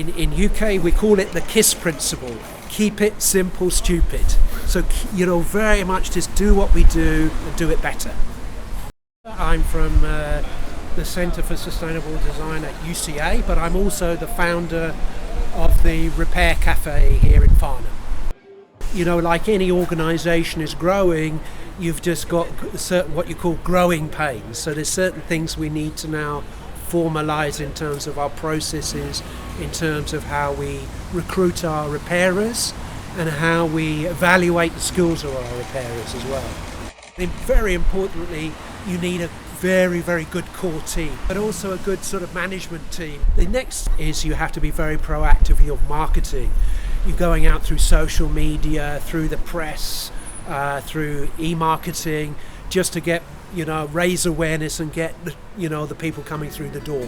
in UK we call it the KISS principle. Keep it simple, stupid. So, very much just do what we do and do it better. I'm from the Centre for Sustainable Design at UCA, but I'm also the founder of the Repair Café here in Farnham. Like any organisation is growing, you've just got certain what you call growing pains. So there's certain things we need to now formalise in terms of our processes, in terms of how we recruit our repairers and how we evaluate the skills of our repairers as well. And very importantly, you need a very, very good core team, but also a good sort of management team. The next is you have to be very proactive with your marketing. You're going out through social media, through the press, through e-marketing, just to get, raise awareness and get, the people coming through the door.